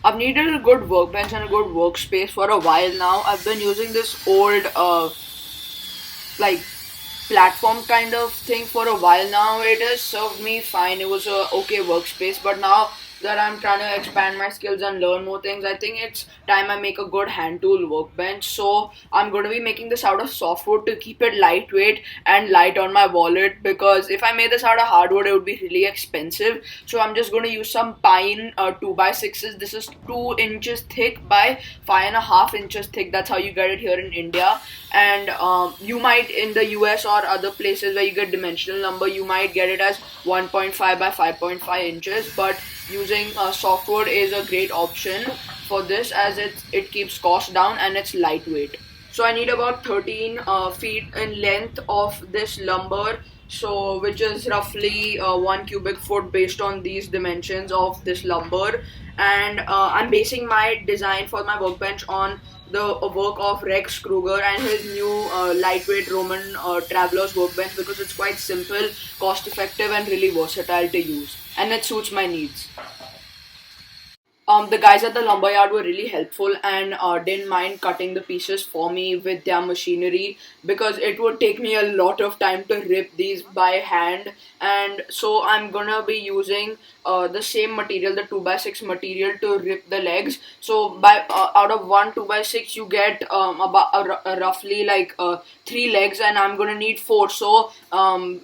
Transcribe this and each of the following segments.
I've needed a good workbench and a good workspace for a while now. I've been using this old like platform kind of thing for a while now. It has served me fine. It was a okay workspace, but now that I'm trying to expand my skills and learn more things, I think it's time I make a good hand tool workbench. So I'm going to be making this out of softwood to keep it lightweight and light on my wallet, because if I made this out of hardwood it would be really expensive. So I'm just going to use some pine 2x6s. This is 2 inches thick by 5.5 inches thick. That's how you get it here in India. And you might, in the US or other places where you get dimensional lumber, you might get it as 1.5 by 5.5 inches, but using softwood is a great option for this, as it keeps cost down and it's lightweight. So I need about 13 feet in length of this lumber, so which is roughly 1 cubic foot based on these dimensions of this lumber. And I'm basing my design for my workbench on the work of Rex Krueger and his new lightweight Roman traveler's workbench, because it's quite simple, cost effective and really versatile to use, and it suits my needs. The guys at the lumberyard were really helpful and didn't mind cutting the pieces for me with their machinery, because it would take me a lot of time to rip these by hand. And so I'm gonna be using the same material, the 2x6 material, to rip the legs. So by out of one 2x6 you get about roughly like 3 legs, and I'm gonna need 4. So and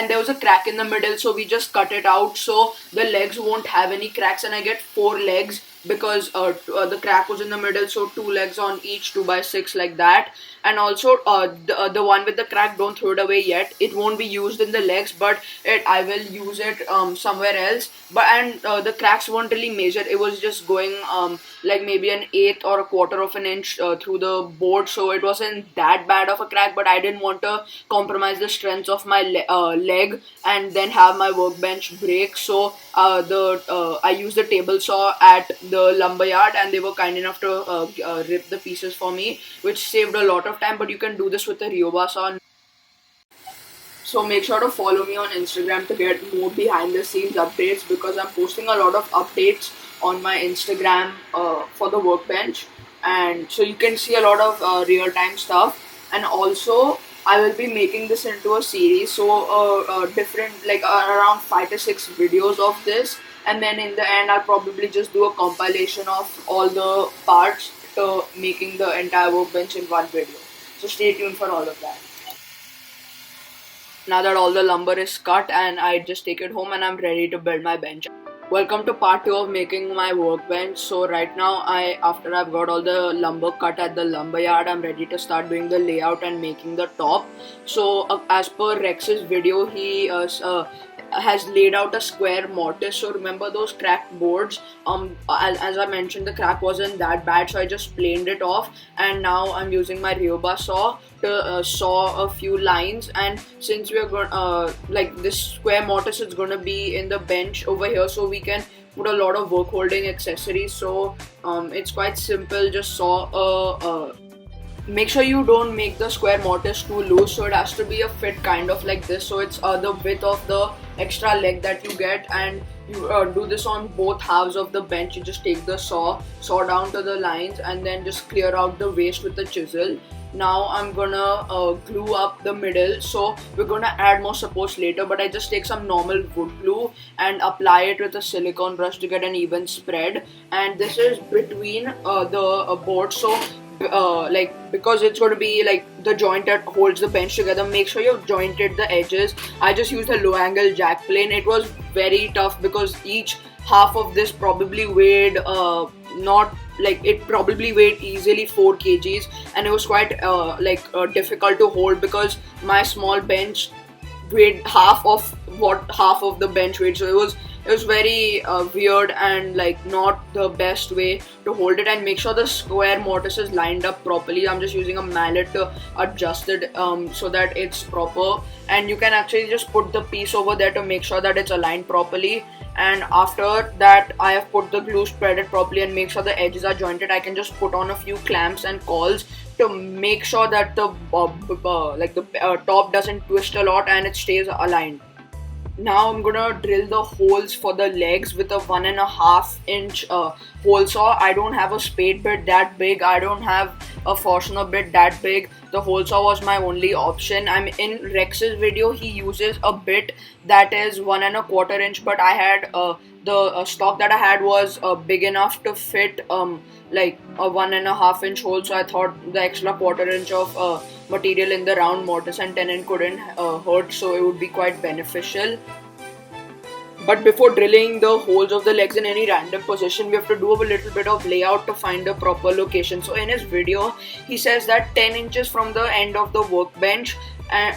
there was a crack in the middle, so we just cut it out so the legs won't have any cracks, and I get 4 legs because the crack was in the middle, so 2 legs on each 2x6 like that. And also the one with the crack, don't throw it away yet. It won't be used in the legs, but I will use it somewhere else. But the cracks weren't really major. It was just going like maybe an eighth or a quarter of an inch through the board, so it wasn't that bad of a crack. But I didn't want to compromise the strength of my leg and then have my workbench break. So I used the table saw at the lumberyard, and they were kind enough to rip the pieces for me, which saved a lot of time. But you can do this with a Ryoba saw. So make sure to follow me on Instagram to get more behind the scenes updates, because I'm posting a lot of updates on my Instagram for the workbench, and so you can see a lot of real time stuff. And also I will be making this into a series, so different, like around 5 to 6 videos of this, and then in the end I'll probably just do a compilation of all the parts to making the entire workbench in one video. So stay tuned for all of that. Now that all the lumber is cut, and I just take it home and I'm ready to build my bench. Welcome to part 2 of making my workbench. So right now, after I've got all the lumber cut at the lumberyard, I'm ready to start doing the layout and making the top. So as per Rex's video, he has laid out a square mortise. So remember those cracked boards, as I mentioned, the crack wasn't that bad, so I just planed it off, and now I'm using my Ryoba saw to saw a few lines. And since we are going like this square mortise is going to be in the bench over here, so we can put a lot of work holding accessories. So it's quite simple. Just saw make sure you don't make the square mortise too loose, so it has to be a fit kind of like this, so it's the width of the extra leg that you get. And you do this on both halves of the bench. You just take the saw down to the lines, and then just clear out the waste with the chisel. Now I'm gonna glue up the middle, so we're gonna add more supports later, but I just take some normal wood glue and apply it with a silicone brush to get an even spread. And this is between the boards, so like, because it's going to be like the joint that holds the bench together, make sure you've jointed the edges. I just used a low angle jack plane. It was very tough because each half of this probably weighed not like it probably weighed easily 4 kgs, and it was quite difficult to hold, because my small bench weighed half of what half of the bench weighed. So it was very weird and like not the best way to hold it. And make sure the square mortise is lined up properly. I'm just using a mallet to adjust it so that it's proper, and you can actually just put the piece over there to make sure that it's aligned properly. And after that, I have put the glue, spread it properly, and make sure the edges are jointed. I can just put on a few clamps and cauls to make sure that the top doesn't twist a lot and it stays aligned. now I'm gonna drill the holes for the legs with a 1.5 inch hole saw. I don't have a spade bit that big. I don't have a Forstner bit that big. The hole saw was my only option. I'm in Rex's video. He uses a bit that is 1.25 inch, but I had the stock that I had was big enough to fit like a 1.5 inch hole. So I thought the extra 1/4 inch of material in the round mortise and tenon couldn't hurt, so it would be quite beneficial. But before drilling the holes of the legs in any random position, we have to do a little bit of layout to find a proper location. So in his video, he says that 10 inches from the end of the workbench, and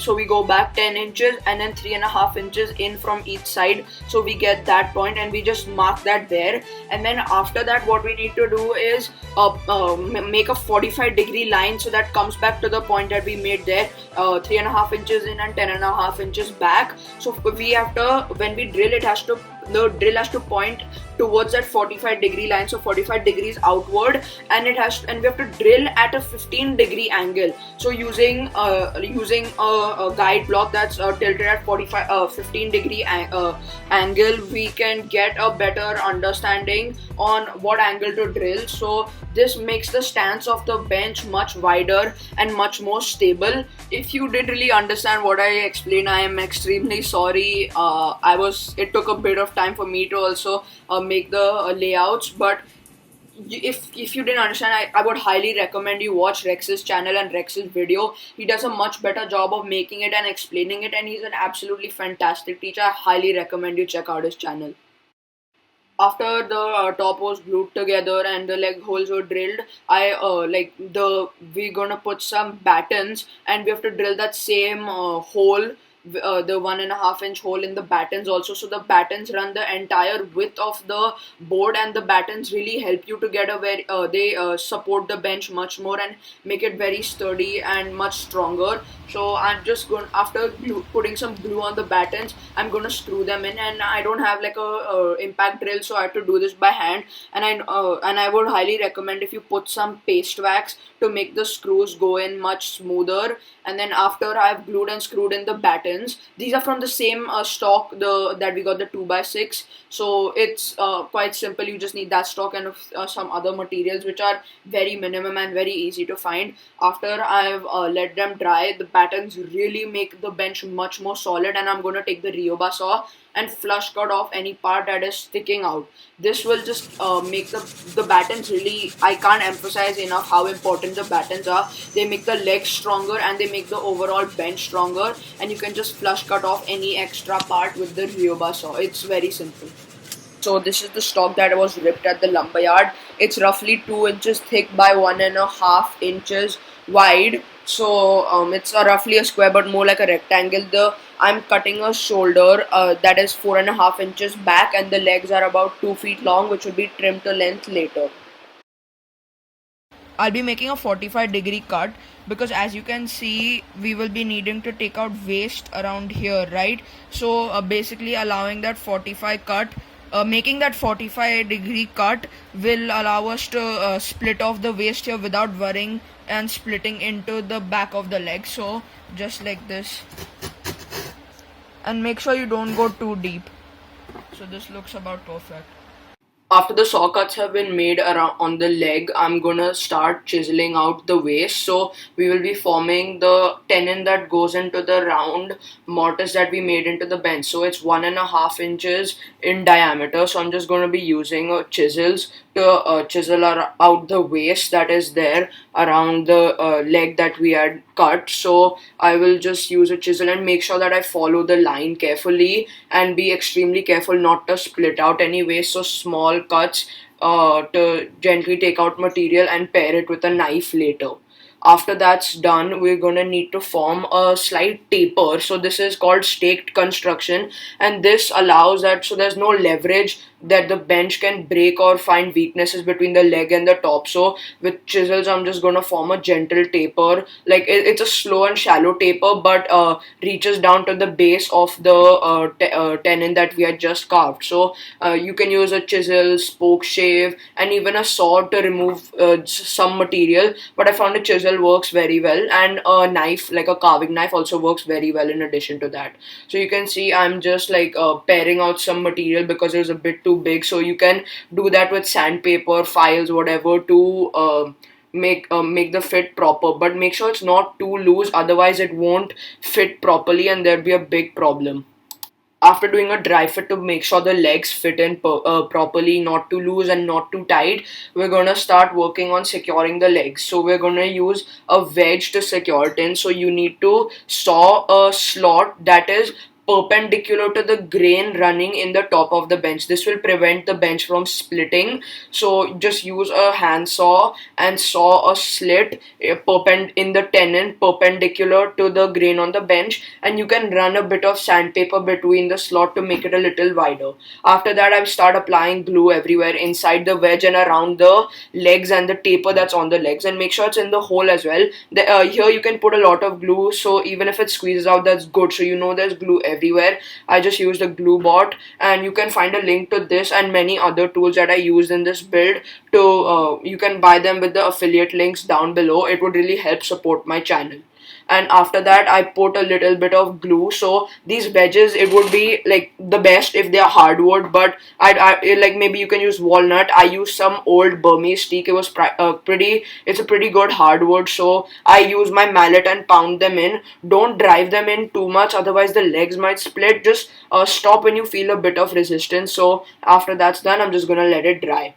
so we go back 10 inches and then 3.5 inches in from each side, so we get that point and we just mark that there. And then after that, what we need to do is make a 45-degree line, so that comes back to the point that we made there, 3.5 inches in and 10.5 inches back. So we have to, when we drill, the drill has to point towards that 45-degree line, so 45 degrees outward, and we have to drill at a 15-degree angle. So using a guide block that's tilted at 15-degree angle, we can get a better understanding on what angle to drill. So this makes the stance of the bench much wider and much more stable. If you didn't really understand what I explained, I am extremely sorry. It took a bit of time for me to also make the layouts, but if you didn't understand, I would highly recommend you watch Rex's channel and Rex's video. He does a much better job of making it and explaining it, and he's an absolutely fantastic teacher. I highly recommend you check out his channel. After the top was glued together and the leg holes were drilled, we're gonna put some battens, and we have to drill that same hole, the 1.5 inch hole in the battens also. So the battens run the entire width of the board, and the battens really help you to get a very they support the bench much more and make it very sturdy and much stronger. So I'm just going, after putting some glue on the battens, I'm gonna screw them in, and I don't have like a impact drill, so I have to do this by hand. And I would highly recommend if you put some paste wax to make the screws go in much smoother. And then after I've glued and screwed in the battens, these are from the same stock that we got, the 2x6. So it's quite simple. You just need that stock and some other materials which are very minimum and very easy to find. After I've let them dry, the battens really make the bench much more solid, and I'm going to take the Ryoba saw and flush cut off any part that is sticking out. This will just make the battens really, I can't emphasize enough how important the battens are. They make the legs stronger and they make the overall bench stronger, and you can just flush cut off any extra part with the Ryoba saw. It's very simple. So this is the stock that was ripped at the lumberyard. It's roughly 2 inches thick by 1.5 inches wide. So it's roughly a square, but more like a rectangle. I'm cutting a shoulder that is 4.5 inches back, and the legs are about 2 feet long, which will be trimmed to length later. I'll be making a 45-degree cut because, as you can see, we will be needing to take out waste around here, right? So basically allowing that 45 cut, making that 45-degree cut will allow us to split off the waste here without worrying and splitting into the back of the leg. So just like this, and make sure you don't go too deep. So this looks about perfect. After the saw cuts have been made around on the leg, I'm gonna start chiseling out the waist. So we will be forming the tenon that goes into the round mortise that we made into the bench. So it's 1.5 inches in diameter. So I'm just gonna be using chisels to chisel out the waist that is there around the leg that we had cut. So I will just use a chisel and make sure that I follow the line carefully and be extremely careful not to split out any waste. So small cuts to gently take out material and pair it with a knife later. After that's done, we're gonna need to form a slight taper. So this is called staked construction, and this allows that, so there's no leverage that the bench can break or find weaknesses between the leg and the top. So with chisels, I'm just gonna form a gentle taper. Like it's a slow and shallow taper, but reaches down to the base of the tenon that we had just carved. So you can use a chisel, spoke shave, and even a saw to remove some material. But I found a chisel chisel works very well, and a knife, like a carving knife, also works very well in addition to that. So you can see I'm just like pairing out some material because it was a bit too big. So you can do that with sandpaper, files, whatever, to make the fit proper, but make sure it's not too loose, otherwise it won't fit properly and there'll be a big problem. After doing a dry fit to make sure the legs fit in properly, not too loose and not too tight, we're gonna start working on securing the legs. So we're gonna use a wedge to secure it in. So you need to saw a slot that is perpendicular to the grain running in the top of the bench. This will prevent the bench from splitting. So just use a handsaw and saw a slit in the tenon perpendicular to the grain on the bench, and you can run a bit of sandpaper between the slot to make it a little wider. After that, I start applying glue everywhere inside the wedge and around the legs and the taper that's on the legs, and make sure it's in the hole as well. Here you can put a lot of glue, so even if it squeezes out, that's good. So you know there's glue everywhere. I just used a glue bot, and you can find a link to this and many other tools that I used in this build. You can buy them with the affiliate links down below. It would really help support my channel. And after that, I put a little bit of glue. So these wedges, it would be like the best if they are hardwood, but like maybe you can use walnut. I used some old Burmese teak. It was it's a pretty good hardwood. So I use my mallet and pound them in. Don't drive them in too much, otherwise the legs might split. Just stop when you feel a bit of resistance. So after that's done, I'm just gonna let it dry.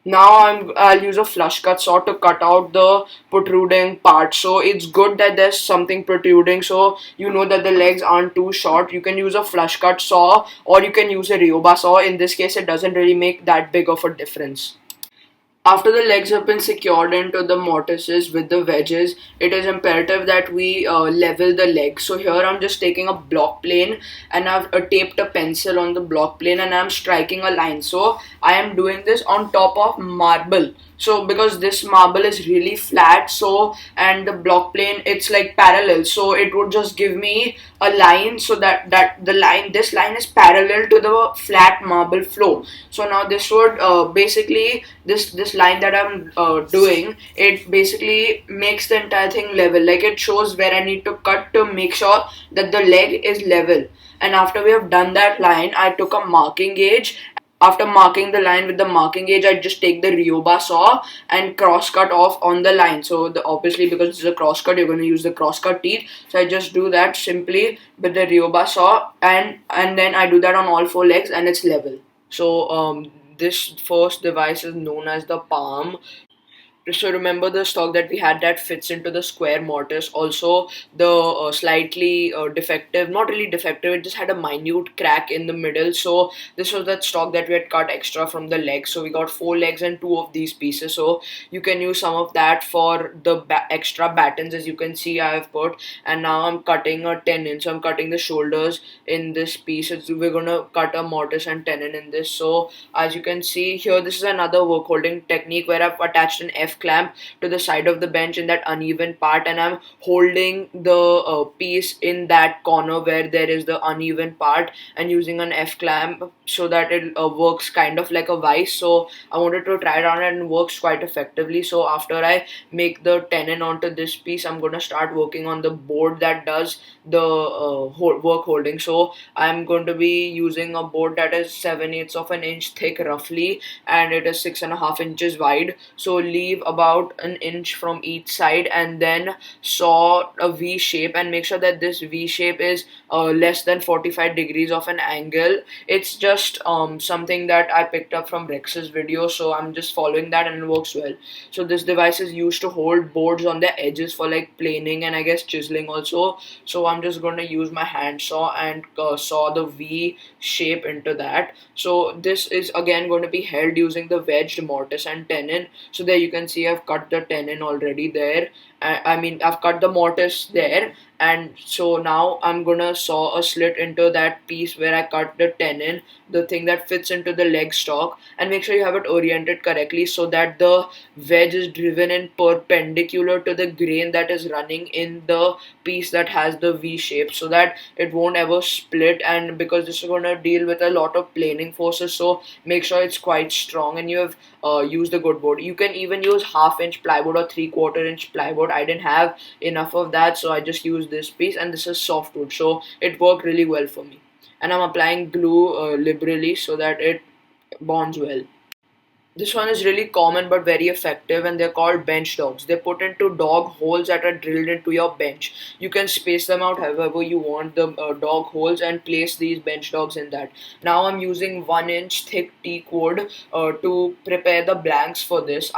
Now I'll use a flush cut saw to cut out the protruding part. So it's good that there's something protruding, so you know that the legs aren't too short. You can use a flush cut saw, or you can use a Ryoba saw. In this case, it doesn't really make that big of a difference. After the legs have been secured into the mortises with the wedges, it is imperative that we level the legs. So here I'm just taking a block plane, and I've taped a pencil on the block plane, and I'm striking a line. So I am doing this on top of marble. So because this marble is really flat, so, and the block plane, it's like parallel, so it would just give me a line, so that this line is parallel to the flat marble floor. So now this would basically, this line that I'm doing, it basically makes the entire thing level. Like, it shows where I need to cut to make sure that the leg is level. And after we have done that line, I took a marking gauge. After marking the line with the marking gauge, I just take the Ryoba saw and cross cut off on the line. So obviously, because it's a cross cut, you're going to use the cross cut teeth. So I just do that simply with the Ryoba saw, and then I do that on all four legs, and it's level. So this first device is known as the palm. So remember the stock that we had that fits into the square mortise. Also the slightly defective, not really defective, it just had a minute crack in the middle. So this was that stock that we had cut extra from the legs. So we got 4 legs and 2 of these pieces. So you can use some of that for the extra battens, as you can see I have put. And now I'm cutting a tenon. So I'm cutting the shoulders in this piece. We're gonna cut a mortise and tenon in this. So as you can see here, this is another work holding technique where I've attached an F clamp to the side of the bench in that uneven part, and I'm holding the piece in that corner where there is the uneven part, and using an F clamp so that it works kind of like a vise. So I wanted to try it on, and it works quite effectively. So after I make the tenon onto this piece, I'm going to start working on the board that does the work holding. So I'm going to be using a board that is 7/8 of an inch thick roughly, and it is 6.5 inches wide. So leave about an inch from each side, and then saw a V shape, and make sure that this V shape is less than 45 degrees of an angle. It's just something that I picked up from Rex's video, so I'm just following that, and it works well. So this device is used to hold boards on the edges for like planing and I guess chiseling also. So I'm just going to use my hand saw and saw the V shape into that. So this is again going to be held using the wedged mortise and tenon. So there you can see I've cut the tenon already there, I mean, I've cut the mortise there, and so now I'm gonna saw a slit into that piece where I cut the tenon, the thing that fits into the leg stock, and make sure you have it oriented correctly so that the wedge is driven in perpendicular to the grain that is running in the piece that has the V shape, so that it won't ever split. And because this is gonna deal with a lot of planing forces, so make sure it's quite strong and you have used a good board. You can even use half-inch plywood or three-quarter-inch plywood. I didn't have enough of that, so I just used this piece, and this is softwood, so it worked really well for me. And I'm applying glue liberally so that it bonds well. This one is really common but very effective, and they're called bench dogs. They're put into dog holes that are drilled into your bench. You can space them out however you want, the dog holes, and place these bench dogs in that. Now I'm using 1 inch thick teak wood to prepare the blanks for this.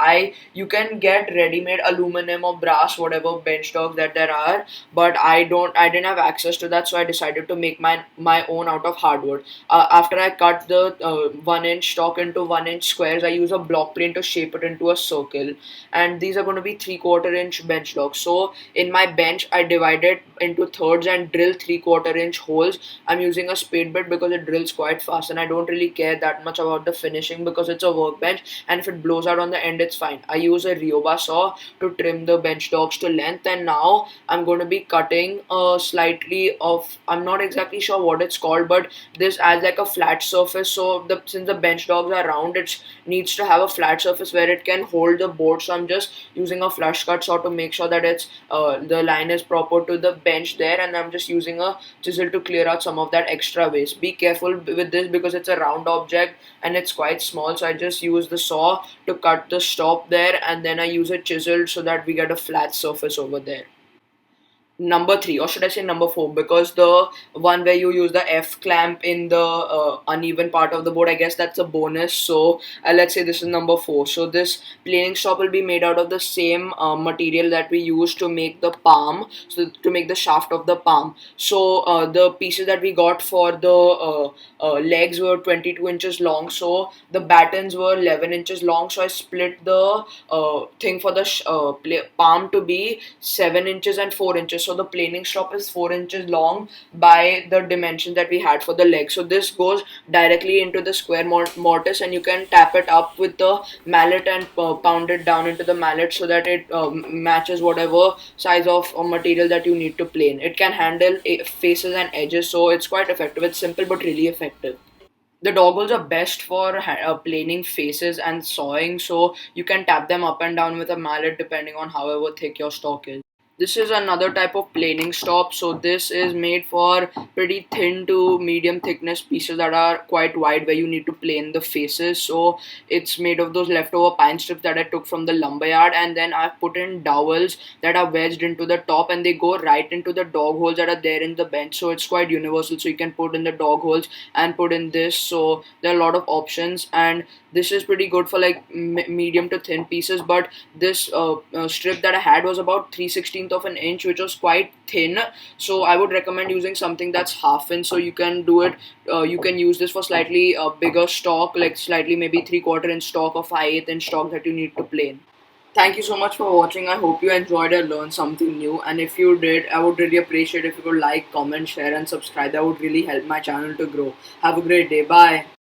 You can get ready-made aluminum or brass, whatever bench dogs that there are, but I didn't have access to that, so I decided to make my own out of hardwood. After I cut the 1 inch stock into 1 inch squares, I use a block plane to shape it into a circle. And these are going to be three-quarter-inch bench dogs. So in my bench, I divide it into thirds and drill three-quarter-inch holes. I'm using a spade bit because it drills quite fast, and I don't really care that much about the finishing because it's a workbench, and if it blows out on the end, it's fine. I use a Ryoba saw to trim the bench dogs to length, and now I'm going to be cutting slightly of, I'm not exactly sure what it's called, but this adds like a flat surface. So since the bench dogs are round, it needs to have a flat surface where it can hold the board. So I'm just using a flush cut saw to make sure that it's the line is proper to the bench there, and I'm just using a chisel to clear out some of that extra waste. Be careful with this because it's a round object and it's quite small, so I just use the saw to cut the stop there, and then I use a chisel so that we get a flat surface over there. Number three, or should I say number four, because the one where you use the F clamp in the uneven part of the board, I guess that's a bonus. So let's say this is number four. So this planing stop will be made out of the same material that we use to make the palm, so to make the shaft of the palm. So the pieces that we got for the legs were 22 inches long, so the battens were 11 inches long. So I split the thing for the palm to be 7 inches and 4 inches. So the planing strop is 4 inches long by the dimension that we had for the leg. So this goes directly into the square mortise, and you can tap it up with the mallet and pound it down into the mallet so that it matches whatever size of material that you need to plane. It can handle faces and edges, so it's quite effective. It's simple but really effective. The doggles are best for planing faces and sawing, so you can tap them up and down with a mallet depending on however thick your stock is. This is another type of planing stop. So this is made for pretty thin to medium thickness pieces that are quite wide where you need to plane the faces. So it's made of those leftover pine strips that I took from the lumberyard, and then I've put in dowels that are wedged into the top, and they go right into the dog holes that are there in the bench. So it's quite universal. So you can put in the dog holes and put in this. So there are a lot of options, and this is pretty good for like medium to thin pieces. But this strip that I had was about 3/16 of an inch, which was quite thin. So I would recommend using something that's half inch. So you can do it. You can use this for slightly bigger stock, like slightly maybe 3/4 inch stock or 5/8 inch stock that you need to plane. Thank you so much for watching. I hope you enjoyed and learned something new. And if you did, I would really appreciate if you could like, comment, share, and subscribe. That would really help my channel to grow. Have a great day. Bye.